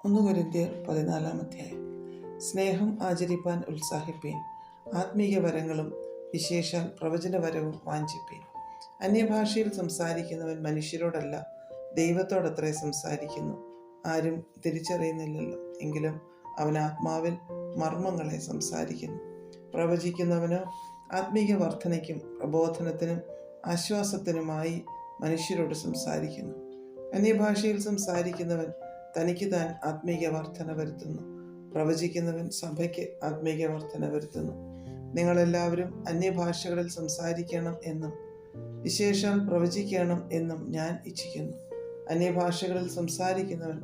1 കൊരിന്ത്യർ 14 സ്നേഹം ആചരിപ്പാൻ ഉത്സാഹിപ്പീൻ, ആത്മീയ വരങ്ങളും വിശേഷാൽ പ്രവചനവരവും വാഞ്ചിപ്പീൻ. അന്യഭാഷയിൽ സംസാരിക്കുന്നവൻ മനുഷ്യരോടല്ല, ദൈവത്തോടത്രേ സംസാരിക്കുന്നു. ആരും തിരിച്ചറിയുന്നില്ലല്ലോ, എങ്കിലും അവൻ ആത്മാവിൽ മർമ്മങ്ങളെ സംസാരിക്കുന്നു. പ്രവചിക്കുന്നവനോ ആത്മീയ വർധനയ്ക്കും പ്രബോധനത്തിനും ആശ്വാസത്തിനുമായി മനുഷ്യരോട് സംസാരിക്കുന്നു. അന്യഭാഷയിൽ സംസാരിക്കുന്നവൻ തനിക്ക് താൻ ആത്മീയ വർധന വരുത്തുന്നു, പ്രവചിക്കുന്നവൻ സഭയ്ക്ക് ആത്മീയ വർധന വരുത്തുന്നു. നിങ്ങളെല്ലാവരും അന്യഭാഷകളിൽ സംസാരിക്കണം എന്നും വിശേഷാൽ പ്രവചിക്കണം എന്നും ഞാൻ ഇച്ഛിക്കുന്നു. അന്യഭാഷകളിൽ സംസാരിക്കുന്നവൻ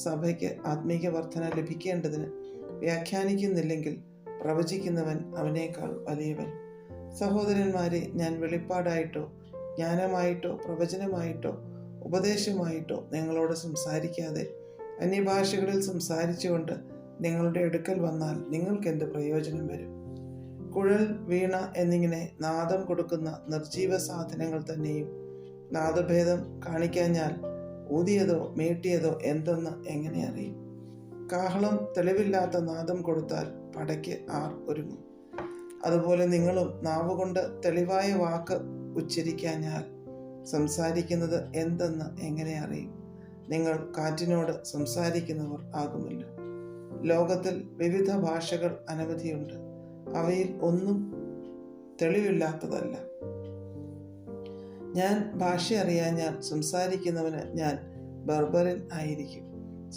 സഭയ്ക്ക് ആത്മീയ വർധന ലഭിക്കേണ്ടതിന് വ്യാഖ്യാനിക്കുന്നില്ലെങ്കിൽ പ്രവചിക്കുന്നവൻ അവനേക്കാൾ വലിയവൻ. സഹോദരന്മാരെ, ഞാൻ വെളിപ്പാടായിട്ടോ ജ്ഞാനമായിട്ടോ പ്രവചനമായിട്ടോ ഉപദേശമായിട്ടോ നിങ്ങളോട് സംസാരിക്കാതെ അന്യഭാഷകളിൽ സംസാരിച്ചുകൊണ്ട് നിങ്ങളുടെ അടുക്കൽ വന്നാൽ നിങ്ങൾക്ക് എന്ത് പ്രയോജനം വരും? കുഴൽ, വീണ എന്നിങ്ങനെ നാദം കൊടുക്കുന്ന നിർജീവ സാധനങ്ങൾ തന്നെയും നാദഭേദം കാണിക്കാഞ്ഞാൽ ഊതിയതോ മീട്ടിയതോ എന്തെന്ന് എങ്ങനെ അറിയും? കാഹളം തെളിവില്ലാത്ത നാദം കൊടുത്താൽ പടയ്ക്ക് ആർ ഒരുങ്ങും? അതുപോലെ നിങ്ങളും നാവുകൊണ്ട് തെളിവായ വാക്ക് ഉച്ചരിക്കാഞ്ഞാൽ സംസാരിക്കുന്നത് എന്തെന്ന് എങ്ങനെ അറിയും? നിങ്ങൾ കാറ്റിനോട് സംസാരിക്കുന്നവർ ആകുമല്ലോ. ലോകത്തിൽ വിവിധ ഭാഷകൾ അനവധിയുണ്ട്, അവയിൽ ഒന്നും തെളിവില്ലാത്തതല്ല. ഞാൻ ഭാഷ അറിയാഞ്ഞാൽ സംസാരിക്കുന്നവന് ഞാൻ ബർബരൻ ആയിരിക്കും,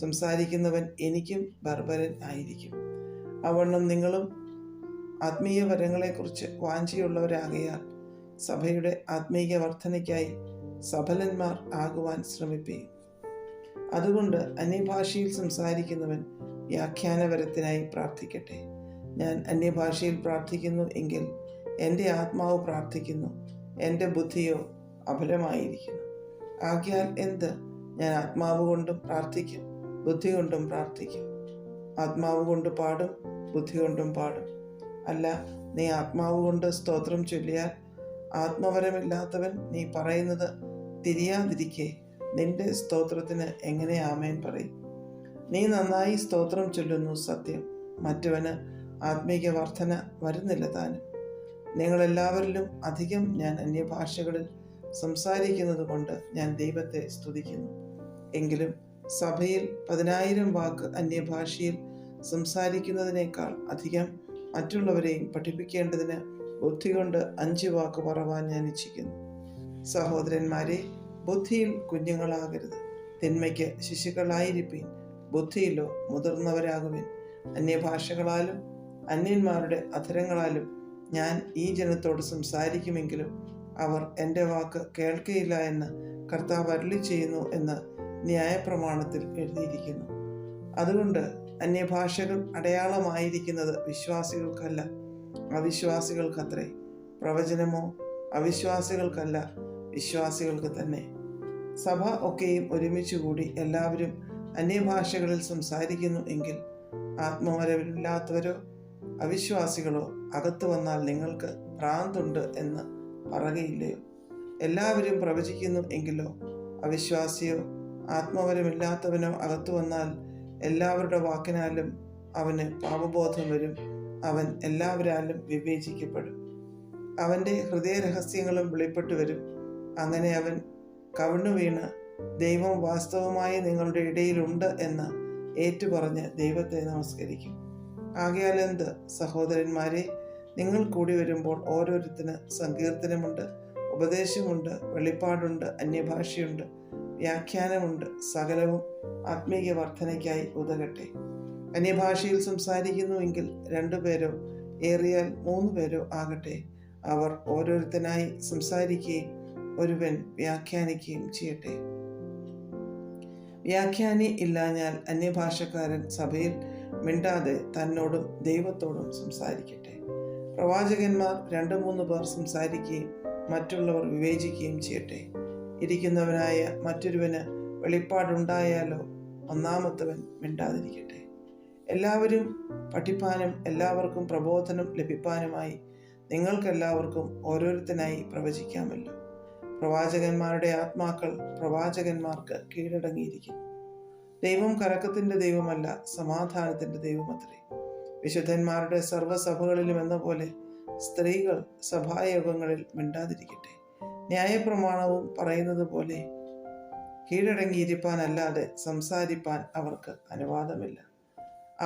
സംസാരിക്കുന്നവൻ എനിക്കും ബർബരൻ ആയിരിക്കും. അവണ്ണം നിങ്ങളും ആത്മീയ വരങ്ങളെക്കുറിച്ച് വാഞ്ചിയുള്ളവരാകയാൽ സഭയുടെ ആത്മീയ വർധനയ്ക്കായി സഫലന്മാർ ആകുവാൻ ശ്രമിപ്പീൻ. അതുകൊണ്ട് അന്യഭാഷയിൽ സംസാരിക്കുന്നവൻ വ്യാഖ്യാനവരത്തിനായി പ്രാർത്ഥിക്കട്ടെ. ഞാൻ അന്യഭാഷയിൽ പ്രാർത്ഥിക്കുന്നു എങ്കിൽ എൻ്റെ ആത്മാവ് പ്രാർത്ഥിക്കുന്നു, എൻ്റെ ബുദ്ധിയോ അബലമായിരിക്കുന്നു. ആകയാൽ എന്ത്? ഞാൻ ആത്മാവ് കൊണ്ടും പ്രാർത്ഥിക്കും, ബുദ്ധി കൊണ്ടും പ്രാർത്ഥിക്കും. ആത്മാവ് കൊണ്ട് പാടും, ബുദ്ധി കൊണ്ടും പാടും. അല്ല, നീ ആത്മാവ് കൊണ്ട് സ്തോത്രം ചൊല്ലിയാൽ ആത്മവരമില്ലാത്തവൻ നീ പറയുന്നത് തിരിയാതിരിക്കെ നിന്റെ സ്തോത്രത്തിന് എങ്ങനെ ആമേൻ പറയും? നീ നന്നായി സ്തോത്രം ചൊല്ലുന്നു, സത്യം. മറ്റവന് ആത്മീയ വർധന വരുന്നില്ല താനും. നിങ്ങളെല്ലാവരിലും അധികം ഞാൻ അന്യഭാഷകളിൽ സംസാരിക്കുന്നത് കൊണ്ട് ഞാൻ ദൈവത്തെ സ്തുതിക്കുന്നു. എങ്കിലും സഭയിൽ 10,000 വാക്ക് അന്യഭാഷയിൽ സംസാരിക്കുന്നതിനേക്കാൾ അധികം മറ്റുള്ളവരെയും പഠിപ്പിക്കേണ്ടതിന് ബുദ്ധി കൊണ്ട് 5 വാക്ക് പറവാൻ ഞാൻ ഇച്ഛിക്കുന്നു. സഹോദരന്മാരെ, ബുദ്ധിയിൽ കുഞ്ഞുങ്ങളാകരുത്, തിന്മയ്ക്ക് ശിശുക്കളായിരിപ്പീൻ. ബുദ്ധിയിലോ മുതിർന്നവരാകുവിൻ. അന്യഭാഷകളാലും അന്യന്മാരുടെ അധരങ്ങളാലും ഞാൻ ഈ ജനത്തോട് സംസാരിക്കുമെങ്കിലും അവർ എൻ്റെ വാക്ക് കേൾക്കയില്ല എന്ന് കർത്താവ് അരുളി ചെയ്യുന്നു എന്ന് ന്യായപ്രമാണത്തിൽ എഴുതിയിരിക്കുന്നു. അതുകൊണ്ട് അന്യഭാഷകൾ അടയാളമായിരിക്കുന്നത് വിശ്വാസികൾക്കല്ല, അവിശ്വാസികൾക്കത്രേ. പ്രവചനമോ അവിശ്വാസികൾക്കല്ല, വിശ്വാസികൾക്ക് തന്നെ. സഭ ഒക്കെയും ഒരുമിച്ചുകൂടി എല്ലാവരും അന്യഭാഷകളിൽ സംസാരിക്കുന്നു എങ്കിൽ ആത്മവരമില്ലാത്തവരോ അവിശ്വാസികളോ അകത്തു വന്നാൽ നിങ്ങൾക്ക് ഭ്രാന്തുണ്ട് എന്ന് പറയുകയില്ലയോ? എല്ലാവരും പ്രവചിക്കുന്നു എങ്കിലോ അവിശ്വാസിയോ ആത്മവരമില്ലാത്തവനോ അകത്തു വന്നാൽ എല്ലാവരുടെ വാക്കിനാലും അവന് പാപബോധം വരും, അവൻ എല്ലാവരാലും വിവേചിക്കപ്പെടും. അവൻ്റെ ഹൃദയരഹസ്യങ്ങളും വെളിപ്പെട്ടു വരും. അങ്ങനെ അവൻ കവിണ്ണു വീണ് ദൈവം വാസ്തവമായി നിങ്ങളുടെ ഇടയിലുണ്ട് എന്ന് ഏറ്റുപറഞ്ഞ് ദൈവത്തെ നമസ്കരിക്കും. ആകയാൽ എന്ത്? സഹോദരന്മാരെ, നിങ്ങൾ കൂടി വരുമ്പോൾ ഓരോരുത്തന് സങ്കീർത്തനമുണ്ട്, ഉപദേശമുണ്ട്, വെളിപ്പാടുണ്ട്, അന്യഭാഷയുണ്ട്, വ്യാഖ്യാനമുണ്ട്. സകലവും ആത്മീയ വർധനയ്ക്കായി ഉതകട്ടെ. അന്യഭാഷയിൽ സംസാരിക്കുന്നുവെങ്കിൽ 2 പേരോ ഏറിയാൽ 3 പേരോ ആകട്ടെ. അവർ ഓരോരുത്തനായി സംസാരിക്കുകയും ഒരുവൻ വ്യാഖ്യാനിക്കുകയും ചെയ്യട്ടെ. വ്യാഖ്യാനി ഇല്ലാഞ്ഞാൽ അന്യഭാഷക്കാരൻ സഭയിൽ മിണ്ടാതെ തന്നോടും ദൈവത്തോടും സംസാരിക്കട്ടെ. പ്രവാചകന്മാർ 2-3 പേർ സംസാരിക്കുകയും മറ്റുള്ളവർ വിവേചിക്കുകയും ചെയ്യട്ടെ. ഇരിക്കുന്നവനായ മറ്റൊരുവന് വെളിപ്പാടുണ്ടായാലോ ഒന്നാമത്തവൻ മിണ്ടാതിരിക്കട്ടെ. എല്ലാവരും പഠിപ്പാനും എല്ലാവർക്കും പ്രബോധനം ലഭിപ്പാനുമായി നിങ്ങൾക്കെല്ലാവർക്കും ഓരോരുത്തനായി പ്രവചിക്കാമല്ലോ. പ്രവാചകന്മാരുടെ ആത്മാക്കൾ പ്രവാചകന്മാർക്ക് കീഴടങ്ങിയിരിക്കുന്നു. ദൈവം കലക്കത്തിൻ്റെ ദൈവമല്ല, സമാധാനത്തിൻ്റെ ദൈവമത്രേ. വിശുദ്ധന്മാരുടെ സർവ്വസഭകളിലും എന്ന പോലെ സ്ത്രീകൾ സഭായോഗങ്ങളിൽ മിണ്ടാതിരിക്കട്ടെ. ന്യായപ്രമാണവും പറയുന്നത് പോലെ കീഴടങ്ങിയിരിപ്പാനല്ലാതെ സംസാരിപ്പാൻ അവർക്ക് അനുവാദമില്ല.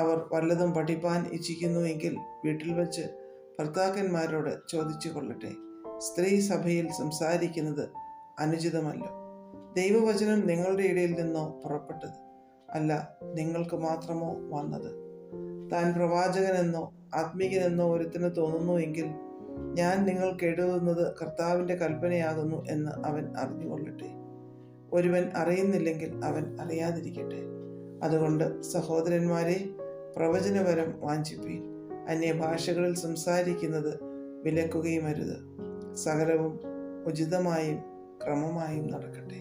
അവർ വല്ലതും പഠിപ്പാൻ ഇച്ഛിക്കുന്നുവെങ്കിൽ വീട്ടിൽ വച്ച് ഭർത്താക്കന്മാരോട് ചോദിച്ചു കൊള്ളട്ടെ. സ്ത്രീ സഭയിൽ സംസാരിക്കുന്നത് അനുചിതമല്ലോ. ദൈവവചനം നിങ്ങളുടെ ഇടയിൽ നിന്നോ പുറപ്പെട്ടത് അല്ല, നിങ്ങൾക്ക് മാത്രമോ വന്നത്? താൻ പ്രവാചകനെന്നോ ആത്മീകനെന്നോ ഒരുത്തിന് തോന്നുന്നുവെങ്കിൽ ഞാൻ നിങ്ങൾക്ക് എഴുതുന്നത് കർത്താവിൻ്റെ കൽപ്പനയാകുന്നു എന്ന് അവൻ അറിഞ്ഞുകൊള്ളട്ടെ. ഒരുവൻ അറിയുന്നില്ലെങ്കിൽ അവൻ അറിയാതിരിക്കട്ടെ. അതുകൊണ്ട് സഹോദരന്മാരെ, പ്രവചനവരം വാഞ്ചിപ്പീൻ. അന്യഭാഷകളിൽ സംസാരിക്കുന്നത് വിലക്കുകയും അരുത്. സകലവും ഉചിതമായും ക്രമമായും നടക്കട്ടെ.